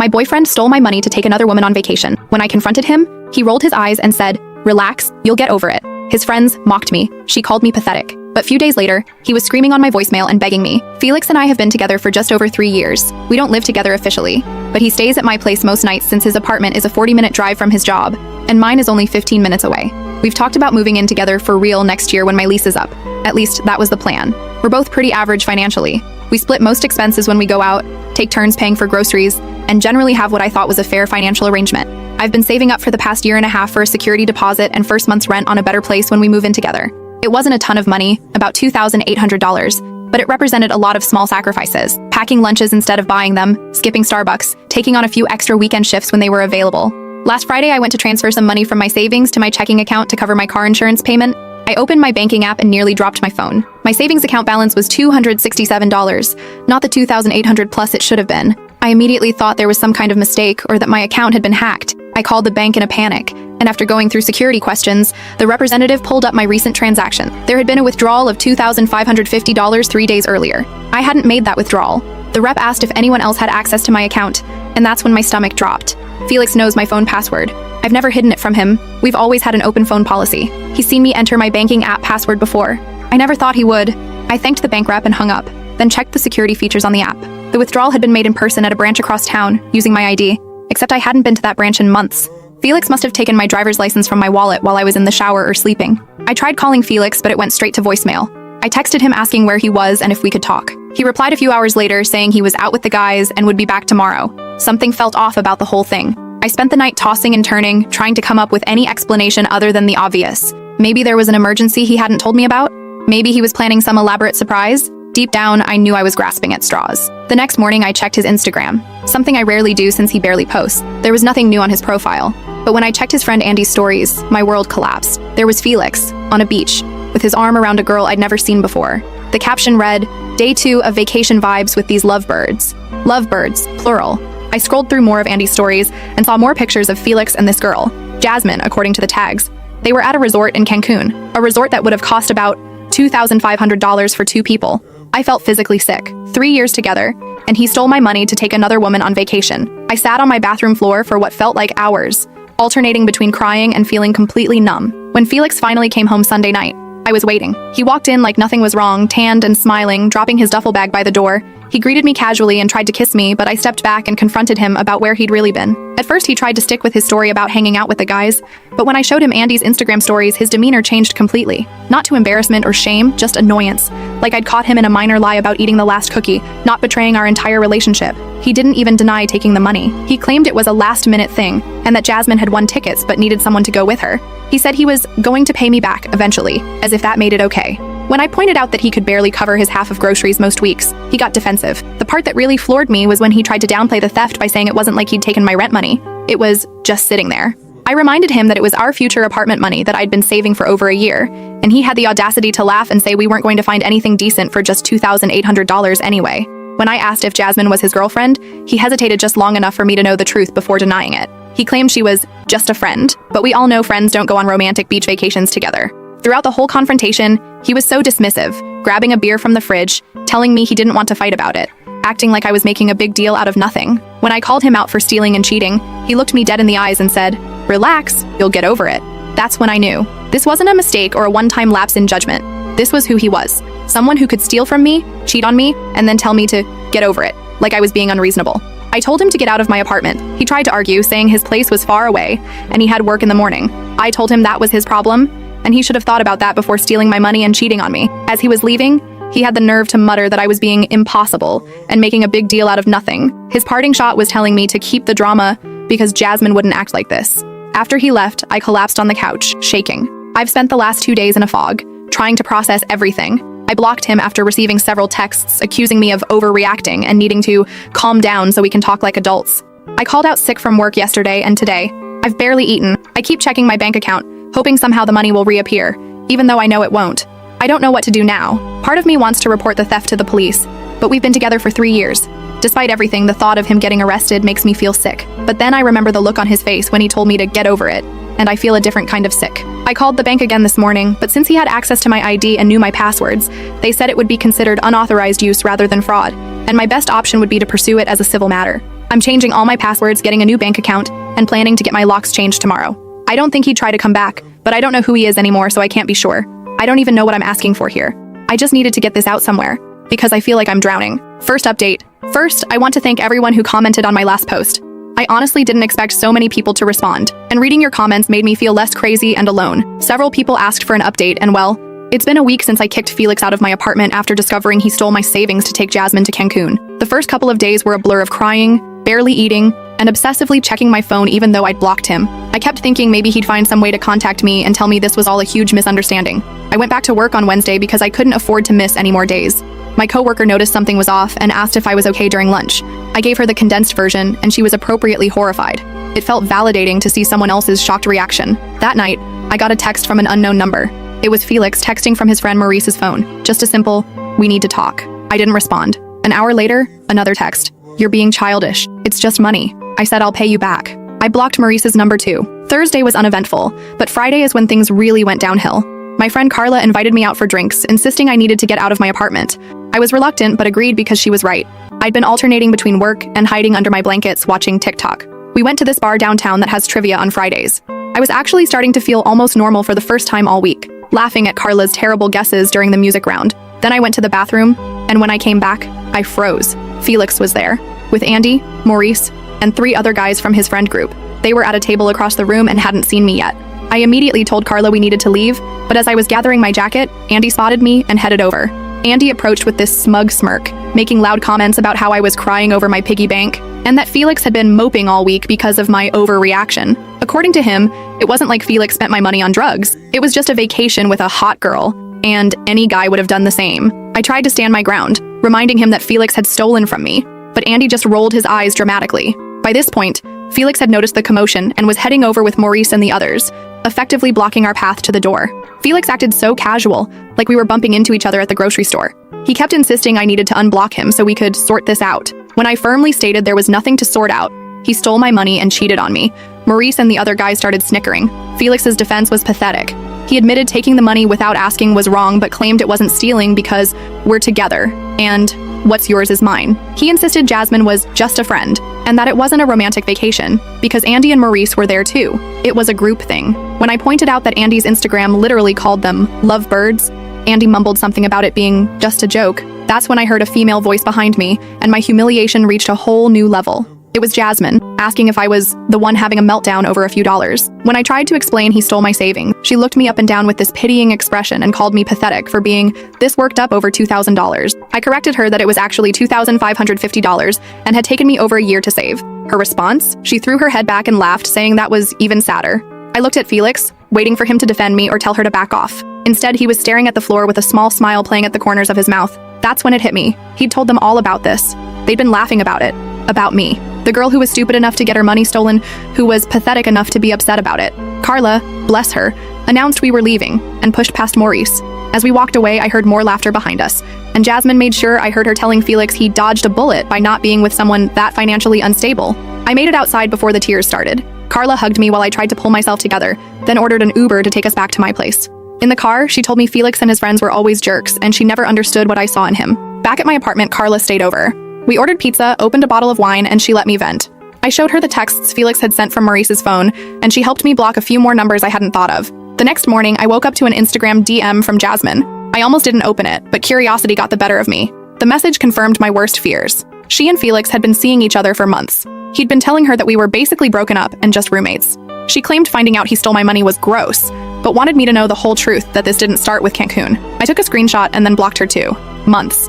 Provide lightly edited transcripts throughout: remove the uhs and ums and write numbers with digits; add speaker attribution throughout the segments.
Speaker 1: My boyfriend stole my money to take another woman on vacation. When I confronted him, he rolled his eyes and said, "Relax, you'll get over it." His friends mocked me. She called me pathetic. But few days later, he was screaming on my voicemail and begging me. Felix and I have been together for just over 3 years. We don't live together officially, but he stays at my place most nights since his apartment is a 40-minute drive from his job, and mine is only 15 minutes away. We've talked about moving in together for real next year when my lease is up. At least that was the plan. We're both pretty average financially. We split most expenses when we go out, take turns paying for groceries, and generally have what I thought was a fair financial arrangement. I've been saving up for the past year and a half for a security deposit and first month's rent on a better place when we move in together. It wasn't a ton of money, about $2,800, but it represented a lot of small sacrifices. Packing lunches instead of buying them, skipping Starbucks, taking on a few extra weekend shifts when they were available. Last Friday, I went to transfer some money from my savings to my checking account to cover my car insurance payment. I opened my banking app and nearly dropped my phone. My savings account balance was $267, not the $2,800 plus it should have been. I immediately thought there was some kind of mistake or that my account had been hacked. I called the bank in a panic, and after going through security questions, the representative pulled up my recent transaction. There had been a withdrawal of $2,550 3 days earlier. I hadn't made that withdrawal. The rep asked if anyone else had access to my account, and that's when my stomach dropped. Felix knows my phone password. I've never hidden it from him. We've always had an open phone policy. He's seen me enter my banking app password before. I never thought he would. I thanked the bank rep and hung up, then checked the security features on the app. The withdrawal had been made in person at a branch across town, using my ID, except I hadn't been to that branch in months. Felix must have taken my driver's license from my wallet while I was in the shower or sleeping. I tried calling Felix, but it went straight to voicemail. I texted him asking where he was and if we could talk. He replied a few hours later saying he was out with the guys and would be back tomorrow. Something felt off about the whole thing. I spent the night tossing and turning, trying to come up with any explanation other than the obvious. Maybe there was an emergency he hadn't told me about? Maybe he was planning some elaborate surprise? Deep down, I knew I was grasping at straws. The next morning, I checked his Instagram, something I rarely do since he barely posts. There was nothing new on his profile. But when I checked his friend Andy's stories, my world collapsed. There was Felix, on a beach, with his arm around a girl I'd never seen before. The caption read, "Day 2 of vacation vibes with these lovebirds." Lovebirds, plural. I scrolled through more of Andy's stories and saw more pictures of Felix and this girl, Jasmine, according to the tags. They were at a resort in Cancun, a resort that would have cost about $2,500 for 2 people. I felt physically sick. 3 years together, and he stole my money to take another woman on vacation. I sat on my bathroom floor for what felt like hours, alternating between crying and feeling completely numb. When Felix finally came home Sunday night, I was waiting. He walked in like nothing was wrong, tanned and smiling, dropping his duffel bag by the door. He greeted me casually and tried to kiss me, but I stepped back and confronted him about where he'd really been. At first, he tried to stick with his story about hanging out with the guys, but when I showed him Andy's Instagram stories, his demeanor changed completely. Not to embarrassment or shame, just annoyance. Like I'd caught him in a minor lie about eating the last cookie, not betraying our entire relationship. He didn't even deny taking the money. He claimed it was a last-minute thing, and that Jasmine had won tickets but needed someone to go with her. He said he was going to pay me back eventually, as if that made it okay. When I pointed out that he could barely cover his half of groceries most weeks, he got defensive. The part that really floored me was when he tried to downplay the theft by saying it wasn't like he'd taken my rent money. It was just sitting there. I reminded him that it was our future apartment money that I'd been saving for over a year, and he had the audacity to laugh and say we weren't going to find anything decent for just $2,800 anyway. When I asked if Jasmine was his girlfriend, he hesitated just long enough for me to know the truth before denying it. He claimed she was just a friend, but we all know friends don't go on romantic beach vacations together. Throughout the whole confrontation, he was so dismissive, grabbing a beer from the fridge, telling me he didn't want to fight about it, acting like I was making a big deal out of nothing. When I called him out for stealing and cheating, he looked me dead in the eyes and said, "Relax, you'll get over it." That's when I knew. This wasn't a mistake or a one-time lapse in judgment. This was who he was. Someone who could steal from me, cheat on me, and then tell me to get over it, like I was being unreasonable. I told him to get out of my apartment. He tried to argue, saying his place was far away, and he had work in the morning. I told him that was his problem, and he should have thought about that before stealing my money and cheating on me. As he was leaving, he had the nerve to mutter that I was being impossible and making a big deal out of nothing. His parting shot was telling me to keep the drama because Jasmine wouldn't act like this. After he left, I collapsed on the couch, shaking. I've spent the last 2 days in a fog, trying to process everything. I blocked him after receiving several texts accusing me of overreacting and needing to calm down so we can talk like adults. I called out sick from work yesterday and today. I've barely eaten. I keep checking my bank account, hoping somehow the money will reappear, even though I know it won't. I don't know what to do now. Part of me wants to report the theft to the police, but we've been together for 3 years. Despite everything, the thought of him getting arrested makes me feel sick. But then I remember the look on his face when he told me to get over it. and I feel a different kind of sick. I called the bank again this morning, but since he had access to my ID and knew my passwords, they said it would be considered unauthorized use rather than fraud, and my best option would be to pursue it as a civil matter. I'm changing all my passwords, getting a new bank account, and planning to get my locks changed tomorrow. I don't think he'd try to come back, but I don't know who he is anymore, so I can't be sure. I don't even know what I'm asking for here. I just needed to get this out somewhere, because I feel like I'm drowning. First update. First, I want to thank everyone who commented on my last post. I honestly didn't expect so many people to respond, and reading your comments made me feel less crazy and alone. Several people asked for an update, and well, it's been a week since I kicked Felix out of my apartment after discovering he stole my savings to take Jasmine to Cancun. The first couple of days were a blur of crying, barely eating, and obsessively checking my phone even though I'd blocked him. I kept thinking maybe he'd find some way to contact me and tell me this was all a huge misunderstanding. I went back to work on Wednesday because I couldn't afford to miss any more days. My coworker noticed something was off and asked if I was okay during lunch. I gave her the condensed version, and she was appropriately horrified. It felt validating to see someone else's shocked reaction. That night, I got a text from an unknown number. It was Felix texting from his friend Maurice's phone. Just a simple, "We need to talk." I didn't respond. An hour later, another text. "You're being childish. It's just money." I said I'll pay you back. I blocked Maurice's number too. Thursday was uneventful, but Friday is when things really went downhill. My friend Carla invited me out for drinks, insisting I needed to get out of my apartment. I was reluctant, but agreed because she was right. I'd been alternating between work and hiding under my blankets watching TikTok. We went to this bar downtown that has trivia on Fridays. I was actually starting to feel almost normal for the first time all week, laughing at Carla's terrible guesses during the music round. Then I went to the bathroom, and when I came back, I froze. Felix was there, with Andy, Maurice, and 3 other guys from his friend group. They were at a table across the room and hadn't seen me yet. I immediately told Carla we needed to leave, but as I was gathering my jacket, Andy spotted me and headed over. Andy approached with this smug smirk, making loud comments about how I was crying over my piggy bank, and that Felix had been moping all week because of my overreaction. According to him, it wasn't like Felix spent my money on drugs. It was just a vacation with a hot girl, and any guy would have done the same. I tried to stand my ground, reminding him that Felix had stolen from me, but Andy just rolled his eyes dramatically. By this point, Felix had noticed the commotion and was heading over with Maurice and the others, effectively blocking our path to the door. Felix acted so casual, like we were bumping into each other at the grocery store. He kept insisting I needed to unblock him so we could sort this out. When I firmly stated there was nothing to sort out, he stole my money and cheated on me. Maurice and the other guys started snickering. Felix's defense was pathetic. He admitted taking the money without asking was wrong, but claimed it wasn't stealing because we're together, and what's yours is mine. He insisted Jasmine was just a friend, and that it wasn't a romantic vacation, because Andy and Maurice were there too. It was a group thing. When I pointed out that Andy's Instagram literally called them lovebirds, Andy mumbled something about it being just a joke. That's when I heard a female voice behind me, and my humiliation reached a whole new level. It was Jasmine, asking if I was the one having a meltdown over a few dollars. When I tried to explain he stole my savings, she looked me up and down with this pitying expression and called me pathetic for being this worked up over $2,000. I corrected her that it was actually $2,550 and had taken me over a year to save. Her response? She threw her head back and laughed, saying that was even sadder. I looked at Felix, waiting for him to defend me or tell her to back off. Instead, he was staring at the floor with a small smile playing at the corners of his mouth. That's when it hit me. He'd told them all about this. They'd been laughing about it. About me. The girl who was stupid enough to get her money stolen, who was pathetic enough to be upset about it. Carla, bless her, announced we were leaving and pushed past Maurice. As we walked away, I heard more laughter behind us, and Jasmine made sure I heard her telling Felix he dodged a bullet by not being with someone that financially unstable. I made it outside before the tears started. Carla hugged me while I tried to pull myself together, then ordered an Uber to take us back to my place. In the car, she told me Felix and his friends were always jerks, and she never understood what I saw in him. Back at my apartment, Carla stayed over. We ordered pizza, opened a bottle of wine, and she let me vent. I showed her the texts Felix had sent from Maurice's phone, and she helped me block a few more numbers I hadn't thought of. The next morning, I woke up to an Instagram DM from Jasmine. I almost didn't open it, but curiosity got the better of me. The message confirmed my worst fears. She and Felix had been seeing each other for months. He'd been telling her that we were basically broken up and just roommates. She claimed finding out he stole my money was gross, but wanted me to know the whole truth that this didn't start with Cancun. I took a screenshot and then blocked her too. Months.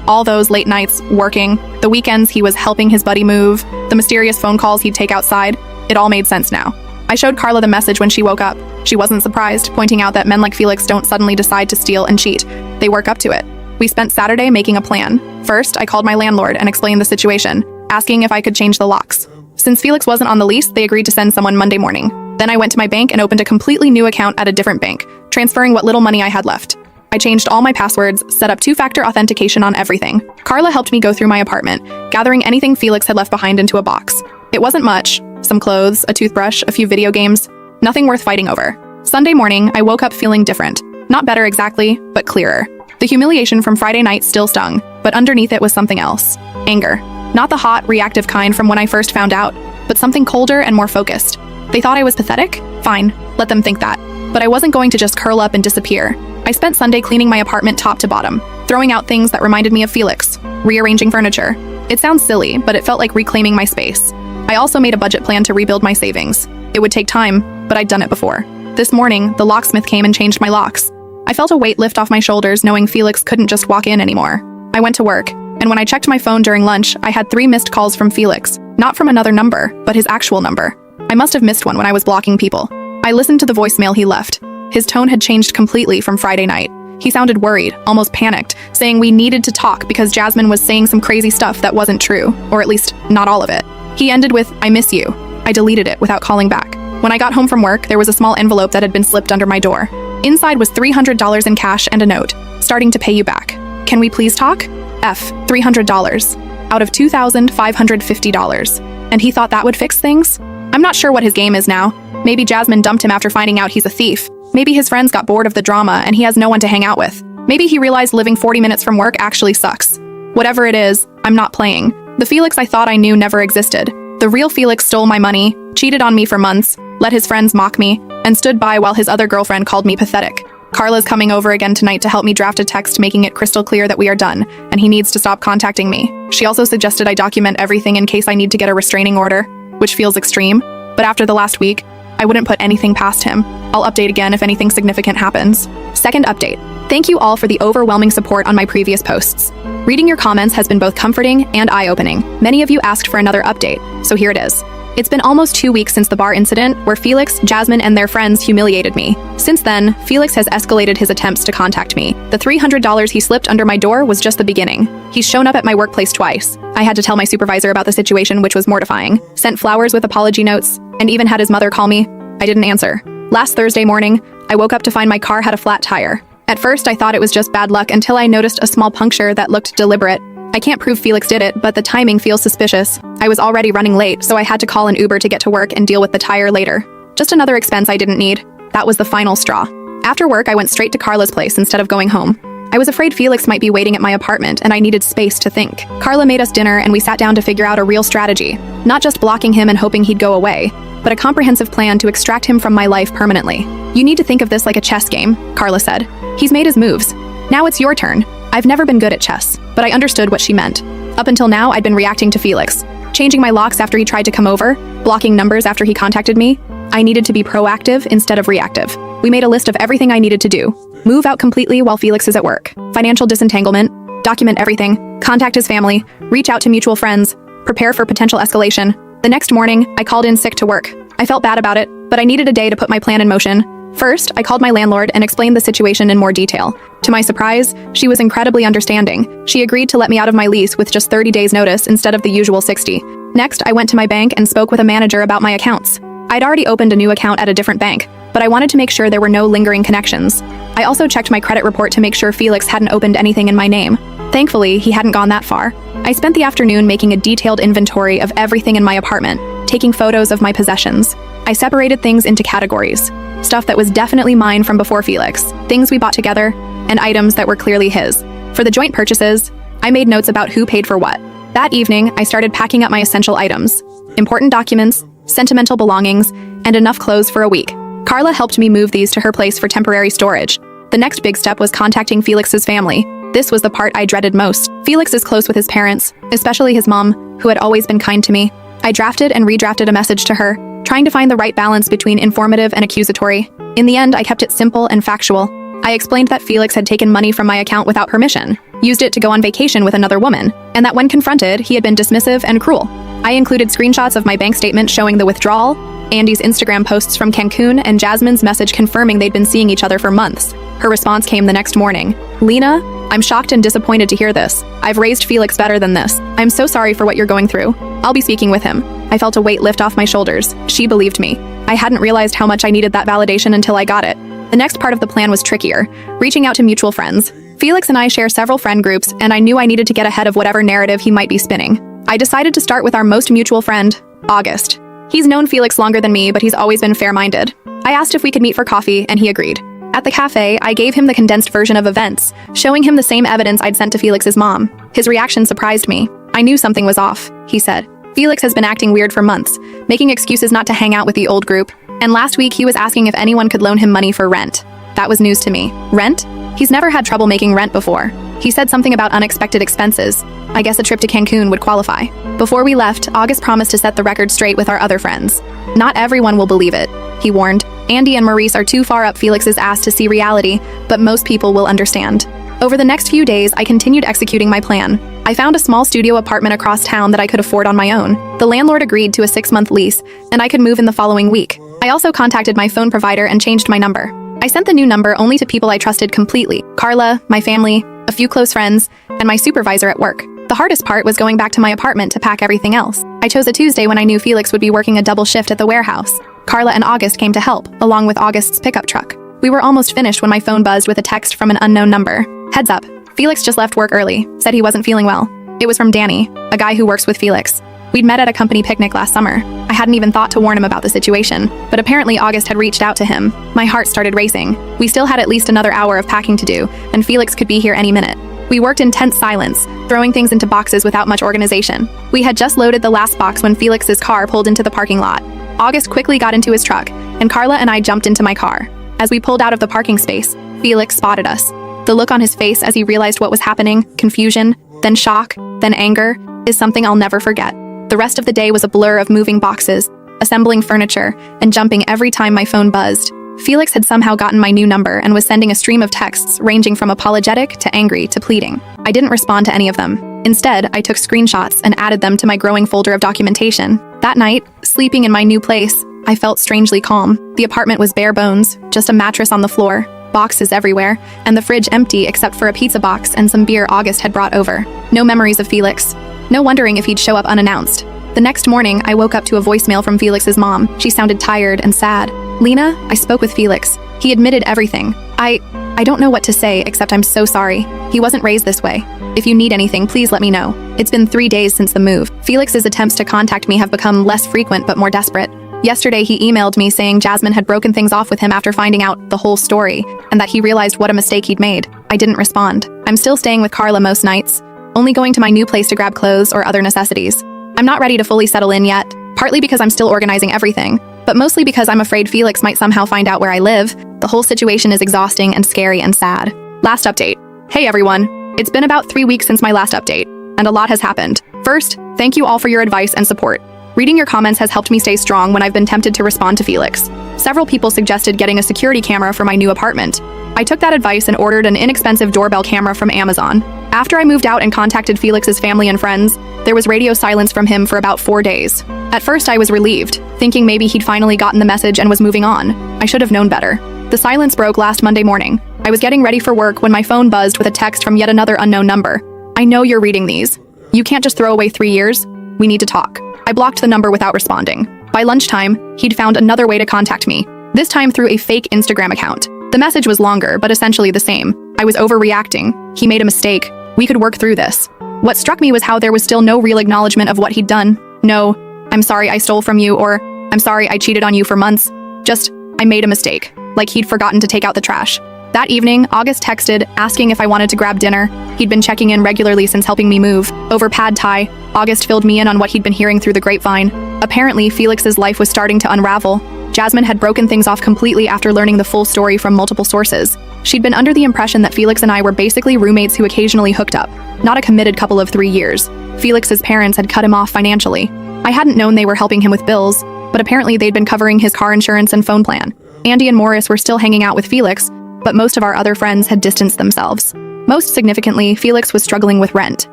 Speaker 1: All those late nights working, the weekends he was helping his buddy move, the mysterious phone calls he'd take outside, it all made sense now. I showed Carla the message when she woke up. She wasn't surprised, pointing out that men like Felix don't suddenly decide to steal and cheat. They work up to it. We spent Saturday making a plan. First, I called my landlord and explained the situation, asking if I could change the locks. Since Felix wasn't on the lease, they agreed to send someone Monday morning. Then I went to my bank and opened a completely new account at a different bank, transferring what little money I had left. I changed all my passwords, set up 2-factor authentication on everything. Carla helped me go through my apartment, gathering anything Felix had left behind into a box. It wasn't much, some clothes, a toothbrush, a few video games. Nothing worth fighting over. Sunday morning, I woke up feeling different. Not better exactly, but clearer. The humiliation from Friday night still stung, but underneath it was something else. Anger. Not the hot, reactive kind from when I first found out, but something colder and more focused. They thought I was pathetic? Fine, let them think that. But I wasn't going to just curl up and disappear. I spent Sunday cleaning my apartment top to bottom, throwing out things that reminded me of Felix, rearranging furniture. It sounds silly, but it felt like reclaiming my space. I also made a budget plan to rebuild my savings. It would take time, but I'd done it before. This morning, the locksmith came and changed my locks. I felt a weight lift off my shoulders knowing Felix couldn't just walk in anymore. I went to work, and when I checked my phone during lunch, I had 3 missed calls from Felix, not from another number, but his actual number. I must have missed one when I was blocking people. I listened to the voicemail he left. His tone had changed completely from Friday night. He sounded worried, almost panicked, saying we needed to talk because Jasmine was saying some crazy stuff that wasn't true, or at least not all of it. He ended with, "I miss you." I deleted it without calling back. When I got home from work, there was a small envelope that had been slipped under my door. Inside was $300 in cash and a note, starting to pay you back. Can we please talk? F, $300. Out of $2,550. And he thought that would fix things? I'm not sure what his game is now. Maybe Jasmine dumped him after finding out he's a thief. Maybe his friends got bored of the drama and he has no one to hang out with. Maybe he realized living 40 minutes from work actually sucks. Whatever it is, I'm not playing. The Felix I thought I knew never existed. The real Felix stole my money, cheated on me for months, let his friends mock me, and stood by while his other girlfriend called me pathetic. Carla's coming over again tonight to help me draft a text making it crystal clear that we are done, and he needs to stop contacting me. She also suggested I document everything in case I need to get a restraining order, which feels extreme, but after the last week, I wouldn't put anything past him. I'll update again if anything significant happens. Second update. Thank you all for the overwhelming support on my previous posts. Reading your comments has been both comforting and eye-opening. Many of you asked for another update, so here it is. It's been almost 2 weeks since the bar incident where Felix, Jasmine, and their friends humiliated me. Since then, Felix has escalated his attempts to contact me. The $300 he slipped under my door was just the beginning. He's shown up at my workplace twice. I had to tell my supervisor about the situation, which was mortifying. Sent flowers with apology notes, and even had his mother call me. I didn't answer. Last Thursday morning, I woke up to find my car had a flat tire. At first, I thought it was just bad luck until I noticed a small puncture that looked deliberate. I can't prove Felix did it, but the timing feels suspicious. I was already running late, so I had to call an Uber to get to work and deal with the tire later. Just another expense I didn't need. That was the final straw. After work, I went straight to Carla's place instead of going home. I was afraid Felix might be waiting at my apartment, and I needed space to think. Carla made us dinner, and we sat down to figure out a real strategy. Not just blocking him and hoping he'd go away, but a comprehensive plan to extract him from my life permanently. You need to think of this like a chess game, Carla said. He's made his moves. Now it's your turn. I've never been good at chess, but I understood what she meant. Up until now, I'd been reacting to Felix, changing my locks after he tried to come over, blocking numbers after he contacted me. I needed to be proactive instead of reactive. We made a list of everything I needed to do. Move out completely while Felix is at work. Financial disentanglement. Document everything. Contact his family. Reach out to mutual friends. Prepare for potential escalation. The next morning, I called in sick to work. I felt bad about it, but I needed a day to put my plan in motion. First, I called my landlord and explained the situation in more detail. To my surprise, she was incredibly understanding. She agreed to let me out of my lease with just 30 days notice instead of the usual 60. Next, I went to my bank and spoke with a manager about my accounts. I'd already opened a new account at a different bank, but I wanted to make sure there were no lingering connections. I also checked my credit report to make sure Felix hadn't opened anything in my name. Thankfully, he hadn't gone that far. I spent the afternoon making a detailed inventory of everything in my apartment, taking photos of my possessions. I separated things into categories. Stuff that was definitely mine from before Felix, things we bought together, and items that were clearly his. For the joint purchases, I made notes about who paid for what. That evening, I started packing up my essential items, important documents, sentimental belongings, and enough clothes for a week. Carla helped me move these to her place for temporary storage. The next big step was contacting Felix's family. This was the part I dreaded most. Felix is close with his parents, especially his mom, who had always been kind to me. I drafted and redrafted a message to her, trying to find the right balance between informative and accusatory. In the end, I kept it simple and factual. I explained that Felix had taken money from my account without permission, used it to go on vacation with another woman, and that when confronted, he had been dismissive and cruel. I included screenshots of my bank statement showing the withdrawal, Andy's Instagram posts from Cancun, and Jasmine's message confirming they'd been seeing each other for months. Her response came the next morning. "Lena, I'm shocked and disappointed to hear this. I've raised Felix better than this. I'm so sorry for what you're going through. I'll be speaking with him." I felt a weight lift off my shoulders. She believed me. I hadn't realized how much I needed that validation until I got it. The next part of the plan was trickier, reaching out to mutual friends. Felix and I share several friend groups, and I knew I needed to get ahead of whatever narrative he might be spinning. I decided to start with our most mutual friend, August. He's known Felix longer than me, but he's always been fair-minded. I asked if we could meet for coffee, and he agreed. At the cafe, I gave him the condensed version of events, showing him the same evidence I'd sent to Felix's mom. His reaction surprised me. I knew something was off, he said. Felix has been acting weird for months, making excuses not to hang out with the old group, and last week he was asking if anyone could loan him money for rent. That was news to me. Rent? He's never had trouble making rent before. He said something about unexpected expenses. I guess a trip to Cancun would qualify. Before we left, August promised to set the record straight with our other friends. Not everyone will believe it, he warned. Andy and Maurice are too far up Felix's ass to see reality, but most people will understand. Over the next few days, I continued executing my plan. I found a small studio apartment across town that I could afford on my own. The landlord agreed to a 6-month lease, and I could move in the following week. I also contacted my phone provider and changed my number. I sent the new number only to people I trusted completely: Carla, my family, a few close friends, and my supervisor at work. The hardest part was going back to my apartment to pack everything else. I chose a Tuesday when I knew Felix would be working a double shift at the warehouse. Carla and August came to help, along with August's pickup truck. We were almost finished when my phone buzzed with a text from an unknown number. Heads up, Felix just left work early, said he wasn't feeling well. It was from Danny, a guy who works with Felix. We'd met at a company picnic last summer. I hadn't even thought to warn him about the situation, but apparently August had reached out to him. My heart started racing. We still had at least another hour of packing to do, and Felix could be here any minute. We worked in tense silence, throwing things into boxes without much organization. We had just loaded the last box when Felix's car pulled into the parking lot. August quickly got into his truck, and Carla and I jumped into my car. As we pulled out of the parking space, Felix spotted us. The look on his face as he realized what was happening, confusion, then shock, then anger, is something I'll never forget. The rest of the day was a blur of moving boxes, assembling furniture, and jumping every time my phone buzzed. Felix had somehow gotten my new number and was sending a stream of texts ranging from apologetic to angry to pleading. I didn't respond to any of them. Instead, I took screenshots and added them to my growing folder of documentation. That night, sleeping in my new place, I felt strangely calm. The apartment was bare bones, just a mattress on the floor, boxes everywhere, and the fridge empty except for a pizza box and some beer August had brought over. No memories of Felix. No wondering if he'd show up unannounced. The next morning, I woke up to a voicemail from Felix's mom. She sounded tired and sad. Lena, I spoke with Felix. He admitted everything. I don't know what to say, except I'm so sorry. He wasn't raised this way. If you need anything, please let me know. It's been 3 days since the move. Felix's attempts to contact me have become less frequent but more desperate. Yesterday, he emailed me saying Jasmine had broken things off with him after finding out the whole story, and that he realized what a mistake he'd made. I didn't respond. I'm still staying with Carla most nights, only going to my new place to grab clothes or other necessities. I'm not ready to fully settle in yet, partly because I'm still organizing everything, but mostly because I'm afraid Felix might somehow find out where I live. The whole situation is exhausting and scary and sad. Last update. Hey everyone. It's been about 3 weeks since my last update, and a lot has happened. First, thank you all for your advice and support. Reading your comments has helped me stay strong when I've been tempted to respond to Felix. Several people suggested getting a security camera for my new apartment. I took that advice and ordered an inexpensive doorbell camera from Amazon. After I moved out and contacted Felix's family and friends, there was radio silence from him for about 4 days. At first I was relieved, thinking maybe he'd finally gotten the message and was moving on. I should have known better. The silence broke last Monday morning. I was getting ready for work when my phone buzzed with a text from yet another unknown number. I know you're reading these. You can't just throw away 3 years. We need to talk. I blocked the number without responding. By lunchtime, he'd found another way to contact me, this time through a fake Instagram account. The message was longer, but essentially the same. I was overreacting. He made a mistake. We could work through this. What struck me was how there was still no real acknowledgement of what he'd done. No, I'm sorry I stole from you, or I'm sorry I cheated on you for months. Just, I made a mistake, like he'd forgotten to take out the trash. That evening, August texted, asking if I wanted to grab dinner. He'd been checking in regularly since helping me move. Over pad thai, August filled me in on what he'd been hearing through the grapevine. Apparently, Felix's life was starting to unravel. Jasmine had broken things off completely after learning the full story from multiple sources. She'd been under the impression that Felix and I were basically roommates who occasionally hooked up, not a committed couple of 3 years. Felix's parents had cut him off financially. I hadn't known they were helping him with bills, but apparently they'd been covering his car insurance and phone plan. Andy and Morris were still hanging out with Felix, but most of our other friends had distanced themselves. Most significantly, Felix was struggling with rent.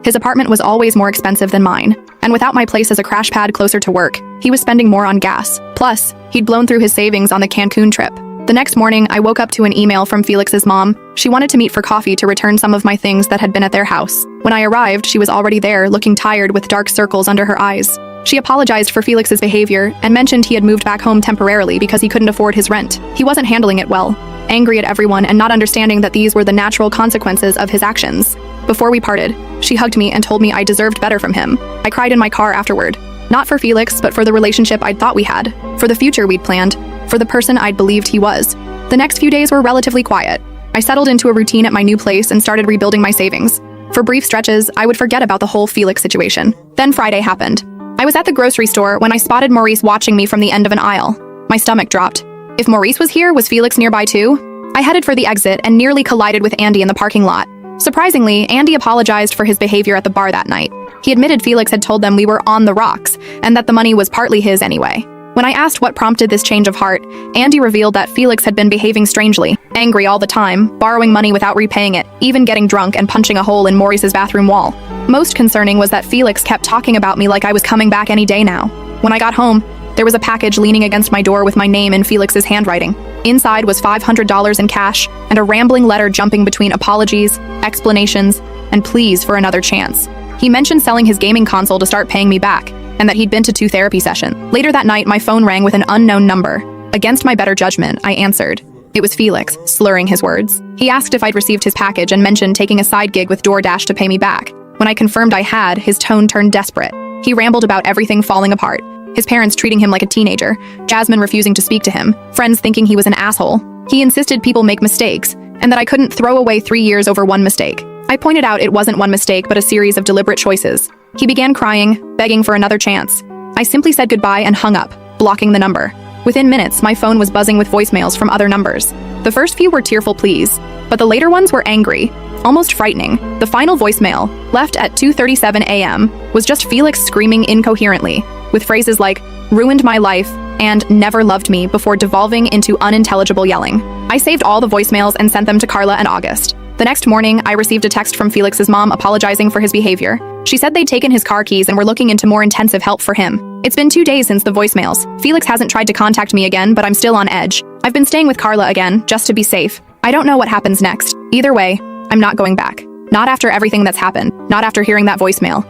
Speaker 1: His apartment was always more expensive than mine, and without my place as a crash pad closer to work, he was spending more on gas. Plus, he'd blown through his savings on the Cancun trip. The next morning, I woke up to an email from Felix's mom. She wanted to meet for coffee to return some of my things that had been at their house. When I arrived, she was already there, looking tired with dark circles under her eyes. She apologized for Felix's behavior and mentioned he had moved back home temporarily because he couldn't afford his rent. He wasn't handling it well, angry at everyone and not understanding that these were the natural consequences of his actions. Before we parted, she hugged me and told me I deserved better from him. I cried in my car afterward. Not for Felix, but for the relationship I'd thought we had, for the future we'd planned, for the person I'd believed he was. The next few days were relatively quiet. I settled into a routine at my new place and started rebuilding my savings. For brief stretches, I would forget about the whole Felix situation. Then Friday happened. I was at the grocery store when I spotted Maurice watching me from the end of an aisle. My stomach dropped. If Maurice was here, was Felix nearby too? I headed for the exit and nearly collided with Andy in the parking lot. Surprisingly, Andy apologized for his behavior at the bar that night. He admitted Felix had told them we were on the rocks, and that the money was partly his anyway. When I asked what prompted this change of heart, Andy revealed that Felix had been behaving strangely, angry all the time, borrowing money without repaying it, even getting drunk and punching a hole in Maurice's bathroom wall. Most concerning was that Felix kept talking about me like I was coming back any day now. When I got home, there was a package leaning against my door with my name in Felix's handwriting. Inside was $500 in cash and a rambling letter jumping between apologies, explanations, and pleas for another chance. He mentioned selling his gaming console to start paying me back, and that he'd been to 2 therapy sessions. Later that night, my phone rang with an unknown number. Against my better judgment, I answered. It was Felix, slurring his words. He asked if I'd received his package and mentioned taking a side gig with DoorDash to pay me back. When I confirmed I had, his tone turned desperate. He rambled about everything falling apart. His parents treating him like a teenager, Jasmine refusing to speak to him, friends thinking he was an asshole. He insisted people make mistakes, and that I couldn't throw away 3 years over one mistake. I pointed out it wasn't one mistake, but a series of deliberate choices. He began crying, begging for another chance. I simply said goodbye and hung up, blocking the number. Within minutes, my phone was buzzing with voicemails from other numbers. The first few were tearful pleas, but the later ones were angry, almost frightening. The final voicemail, left at 2:37 a.m., was just Felix screaming incoherently, with phrases like, "ruined my life," and "never loved me," before devolving into unintelligible yelling. I saved all the voicemails and sent them to Carla and August. The next morning, I received a text from Felix's mom apologizing for his behavior. She said they'd taken his car keys and were looking into more intensive help for him. It's been 2 days since the voicemails. Felix hasn't tried to contact me again, but I'm still on edge. I've been staying with Carla again, just to be safe. I don't know what happens next. Either way, I'm not going back. Not after everything that's happened. Not after hearing that voicemail.